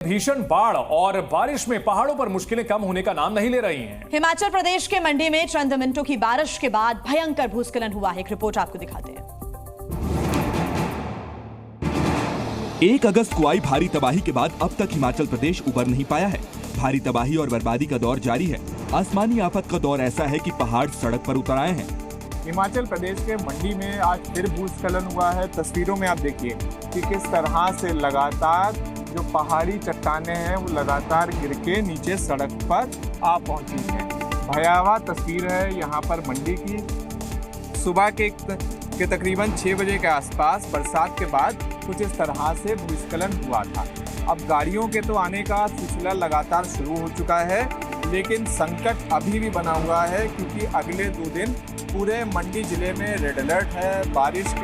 भीषण बाढ़ और बारिश में पहाड़ों पर मुश्किलें कम होने का नाम नहीं ले रही हैं। हिमाचल प्रदेश के मंडी में चंद मिनटों की बारिश के बाद भयंकर भूस्खलन हुआ है। एक रिपोर्ट आपको दिखाते हैं। 1 अगस्त को आई भारी तबाही के बाद अब तक हिमाचल प्रदेश उबर नहीं पाया है। भारी तबाही और बर्बादी का दौर जारी है। आसमानी आफत का दौर ऐसा है कि पहाड़ सड़क पर उतर आए हैं। हिमाचल प्रदेश के मंडी में आज फिर भूस्खलन हुआ है। तस्वीरों में आप देखिए कि किस तरह से लगातार जो पहाड़ी चट्टानें हैं वो लगातार गिर के नीचे सड़क पर आ पहुंची हैं। भयावह तस्वीर है यहाँ पर मंडी की। सुबह के तकरीबन 6 बजे के आसपास बरसात के बाद कुछ इस तरह से भूस्खलन हुआ था। अब गाड़ियों के तो आने का सिलसिला लगातार शुरू हो चुका है, लेकिन संकट अभी भी बना हुआ है क्योंकि अगले 2 दिन पूरे मंडी जिले में रेड अलर्ट है बारिश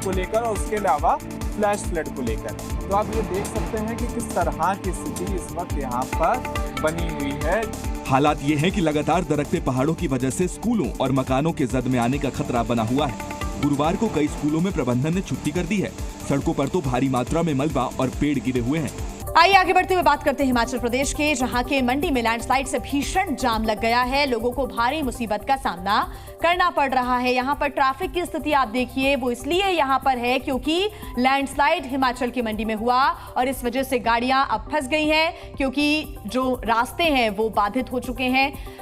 को लेकर और उसके अलावा फ्लैश फ्लड को लेकर। तो आप ये देख सकते हैं कि किस तरह की स्थिति इस वक्त यहाँ पर बनी हुई है। हालात ये है कि लगातार दरकते पहाड़ों की वजह से स्कूलों और मकानों के जद में आने का खतरा बना हुआ है। गुरुवार को कई स्कूलों में प्रबंधन ने छुट्टी कर दी है। सड़कों पर तो भारी मात्रा में मलबा और पेड़ गिरे हुए हैं। आइए आगे बढ़ते हुए बात करते हैं हिमाचल प्रदेश के, जहां के मंडी में लैंडस्लाइड से भीषण जाम लग गया है। लोगों को भारी मुसीबत का सामना करना पड़ रहा है। यहां पर ट्रैफिक की स्थिति आप देखिए, वो इसलिए यहां पर है क्योंकि लैंडस्लाइड हिमाचल की मंडी में हुआ और इस वजह से गाड़ियां अब फंस गई हैं क्योंकि जो रास्ते हैं वो बाधित हो चुके हैं।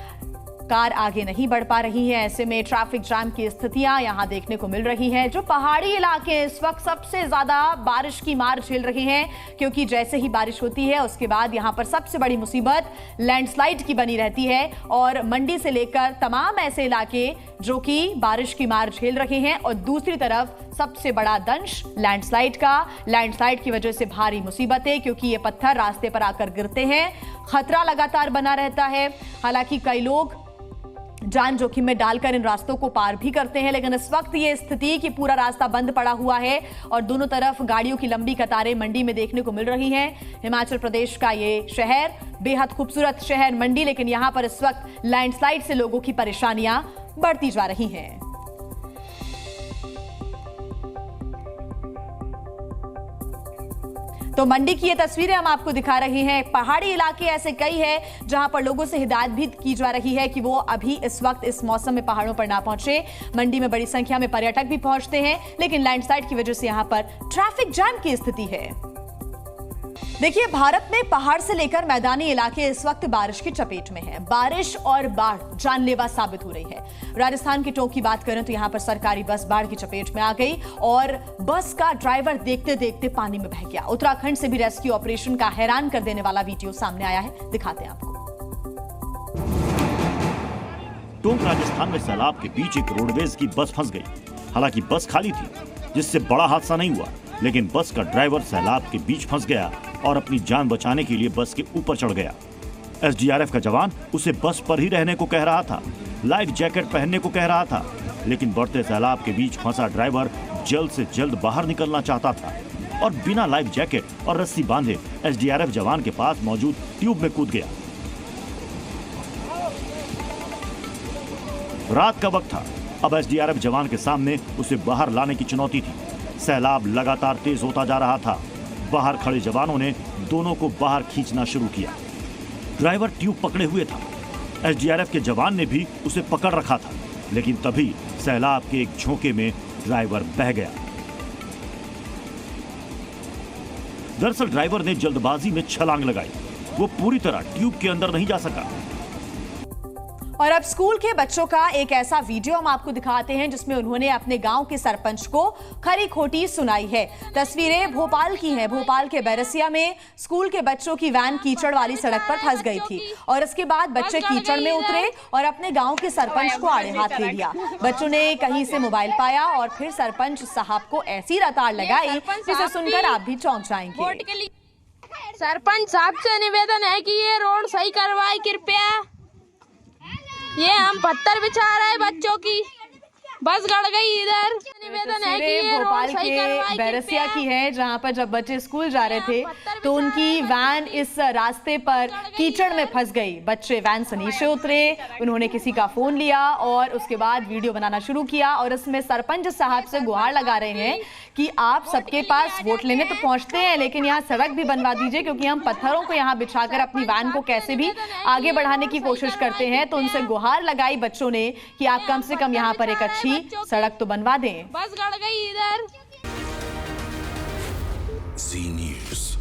कार आगे नहीं बढ़ पा रही है। ऐसे में ट्रैफिक जाम की स्थितियां यहां देखने को मिल रही हैं। जो पहाड़ी इलाके इस वक्त सबसे ज्यादा बारिश की मार झेल रहे हैं क्योंकि जैसे ही बारिश होती है उसके बाद यहां पर सबसे बड़ी मुसीबत लैंडस्लाइड की बनी रहती है। और मंडी से लेकर तमाम ऐसे इलाके जो कि बारिश की मार झेल रहे हैं और दूसरी तरफ सबसे बड़ा दंश लैंडस्लाइड की वजह से भारी मुसीबत है क्योंकि ये पत्थर रास्ते पर आकर गिरते हैं। खतरा लगातार बना रहता है। हालांकि कई लोग जान जोखिम में डालकर इन रास्तों को पार भी करते हैं, लेकिन इस वक्त ये स्थिति कि पूरा रास्ता बंद पड़ा हुआ है और दोनों तरफ गाड़ियों की लंबी कतारें मंडी में देखने को मिल रही हैं। हिमाचल प्रदेश का ये शहर, बेहद खूबसूरत शहर मंडी, लेकिन यहां पर इस वक्त लैंडस्लाइड से लोगों की परेशानियां बढ़ती जा रही हैं। तो मंडी की ये तस्वीरें हम आपको दिखा रहे हैं। पहाड़ी इलाके ऐसे कई हैं जहां पर लोगों से हिदायत भी की जा रही है कि वो अभी इस वक्त इस मौसम में पहाड़ों पर ना पहुंचे। मंडी में बड़ी संख्या में पर्यटक भी पहुंचते हैं, लेकिन लैंडस्लाइड की वजह से यहां पर ट्रैफिक जाम की स्थिति है। देखिए, भारत में पहाड़ से लेकर मैदानी इलाके इस वक्त बारिश की चपेट में हैं। बारिश और बाढ़ जानलेवा साबित हो रही है। राजस्थान की टोंक की बात करें तो यहां पर सरकारी बस बाढ़ की चपेट में आ गई और बस का ड्राइवर देखते देखते पानी में बह गया। उत्तराखंड से भी रेस्क्यू ऑपरेशन का हैरान कर देने वाला वीडियो सामने आया है, दिखाते हैं आपको। टोंक राजस्थान में सैलाब के बीच एक रोडवेज की बस फंस गई। हालांकि बस खाली थी, जिससे बड़ा हादसा नहीं हुआ, लेकिन बस का ड्राइवर सैलाब के बीच फंस गया और अपनी जान बचाने के लिए बस के ऊपर चढ़ गया। एसडीआरएफ का जवान उसे बस पर ही रहने को कह रहा था, लाइफ जैकेट पहनने को कह रहा था, लेकिन बढ़ते सैलाब के बीच फंसा ड्राइवर जल्द से जल्द बाहर निकलना चाहता था और बिना लाइफ जैकेट और रस्सी बांधे एसडीआरएफ जवान के पास मौजूद ट्यूब में कूद गया। रात का वक्त था। अब एसडीआरएफ जवान के सामने उसे बाहर लाने की चुनौती थी। सैलाब लगातार तेज होता जा रहा था। बाहर खड़े जवानों ने दोनों को बाहर खींचना शुरू किया। ड्राइवर ट्यूब पकड़े हुए था। एसडीआरएफ के जवान ने भी उसे पकड़ रखा था, लेकिन तभी सैलाब के एक झोंके में ड्राइवर बह गया। दरअसल ड्राइवर ने जल्दबाजी में छलांग लगाई। वो पूरी तरह ट्यूब के अंदर नहीं जा सका। और अब स्कूल के बच्चों का एक ऐसा वीडियो हम आपको दिखाते हैं जिसमें उन्होंने अपने गांव के सरपंच को खरी खोटी सुनाई है। तस्वीरें भोपाल की हैं। भोपाल के बैरसिया में स्कूल के बच्चों की वैन कीचड़ वाली सड़क पर फंस गई थी और इसके बाद बच्चे कीचड़ में उतरे और अपने गांव के सरपंच को आड़े हाथ ले लिया। बच्चों ने कहीं से मोबाइल पाया और फिर सरपंच साहब को ऐसी रताड़ लगाई जिसे सुनकर आप भी चौंक जाएंगे। सरपंच साहब से निवेदन है कि ये रोड सही करवाए कृपया। ये हम पत्थर बिछा रहे हैं बच्चों की। बस गड़ गई इधर। निवेदन है कि ये रोड भोपाल सही के करवाए बैरसिया कृपया। की है, जहां पर जब बच्चे स्कूल जा रहे थे तो उनकी वैन इस रास्ते पर कीचड़ में फंस गई। बच्चे वैन से नीचे उतरे, उन्होंने किसी का फोन लिया और उसके बाद वीडियो बनाना शुरू किया और इसमें सरपंच साहब से गुहार लगा रहे हैं कि आप सबके पास वोट लेने तो पहुंचते हैं, लेकिन यहाँ सड़क भी बनवा दीजिए, क्योंकि हम पत्थरों को यहाँ बिछाकर अपनी वैन को कैसे भी आगे बढ़ाने की कोशिश करते हैं। तो उनसे गुहार लगाई बच्चों ने कि आप कम से कम यहाँ पर एक अच्छी सड़क तो बनवा दें। बस गड़ गई इधर। Z News.